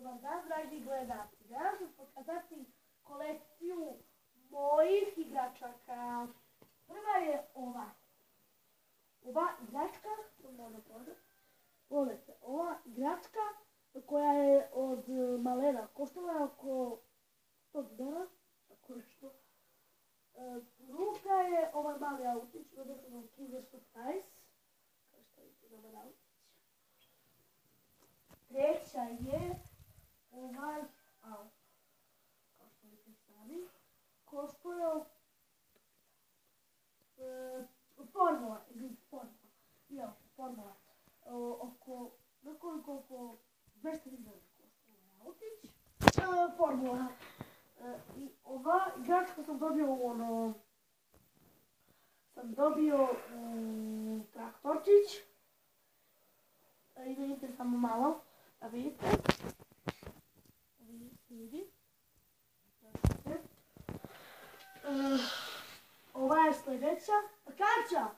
Dobar dan, dragi gledalci. Danas ću pokazati kolekciju mojih igračaka. Prva je ova. Ova igračka, ova igračka koja je od malena koštala oko 100 dinara, tako nešto. Druga je ovaj mali autić, odnosno Kinder Surprise, kao što vidite, dobar autić. Treća je ovaj auto, kao što vidite sami, koštuje formula, oko 200 dinara koštuje ovaj autić, formula. I ova igračka sam dobio traktorčić, i vidite samo malo, da vidite, ova je sljedeća, Karča,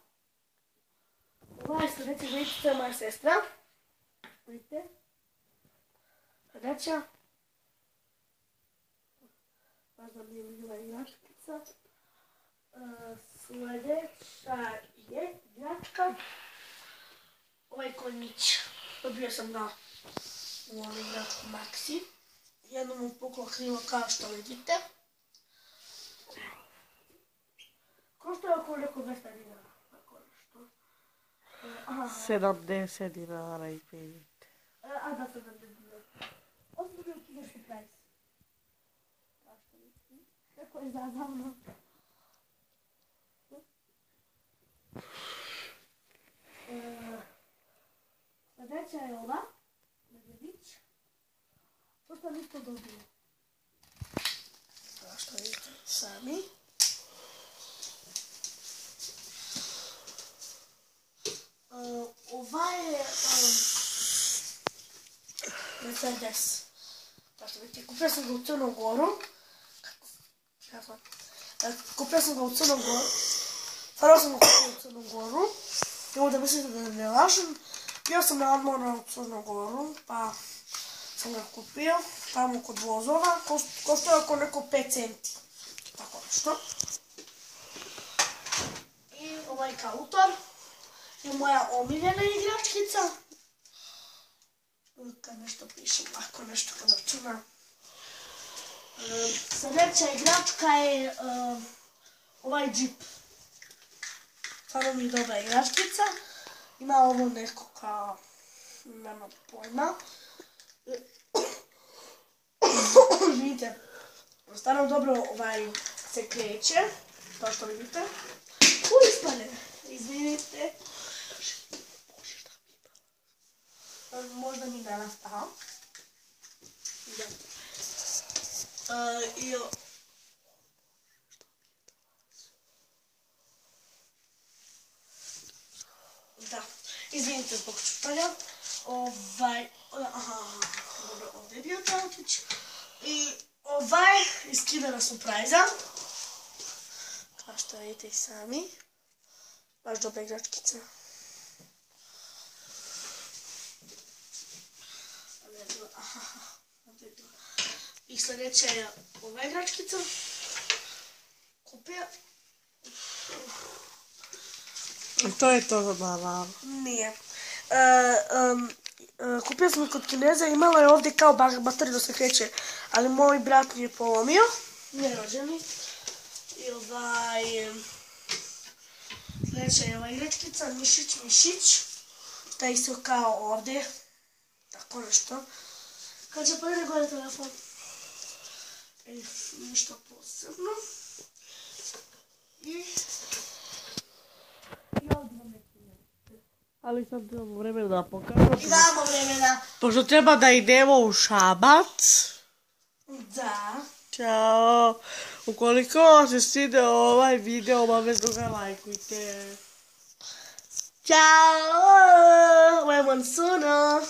vidite, to je moja sestra, vidite, sljedeća, baš zanimljiva igračkica, sljedeća je igračka, ovaj konjić, dobio sam ga u ovom igračku Maxi, jednom mu puklo krilo kao što vidite. Košto je oko neko 200 dinara, tako nešto. 70 dinara i 5. Da, 70 dinara. Ovo sam dobio Kinder Surprise. Kao što vidite, kako je zabavno. Sljedeća je ova, medvjedić. To sam isto dobio. Kao što vidite sami. Ova je Mercedes. Kao što vidite, kupio sam ga u Crnom Goru. Prvo sam ga kupio u Crnom Goru. I ovdje mislite da ne lažem. Bio sam na odmoru u Crnom Goru, pa sam ga kupio tamo kod vozova. Koštao je oko neko 5 centi. Tako nešto. I ovaj kautor je moja omiljena igračkica. Kad nešto pišem, ovako nešto kad računam. Sljedeća igračka je ovaj džip. Stvarno mi je dobra igračkica. Ima ovo neko kao, nema pojma. Vidite, stvarno dobro se kreće, kao što vidite. Ispane, izvinite. Možda mi danas stao. Da, izvinite zbog čutanja. Dobro, ovdje je bio tautić. I iz Kindera Surprise-a. Kao što vidite i sami. Baš dobra igračkica. I sljedeća je ova igračkica. Kupio. To je to zabavalo. Nije. Kupio sam kod Kineza, imala je ovdje kao bateriju da se kreće, ali moj brat mi je polomio, nerođeni. I sljedeća je ova igračkica, mišić, što je isto kao ovdje, tako nešto. Kad će pojede gore telefon, ništa posebno. I ovdje vam neki. Ali sad imamo vremena da pokažemo. Imamo vremena. Pošto treba da idemo u Šabac. Da. Ćao. Ukoliko vam se svidio ovaj video, obavezno ga lajkujte. Ćao. Vemo sono.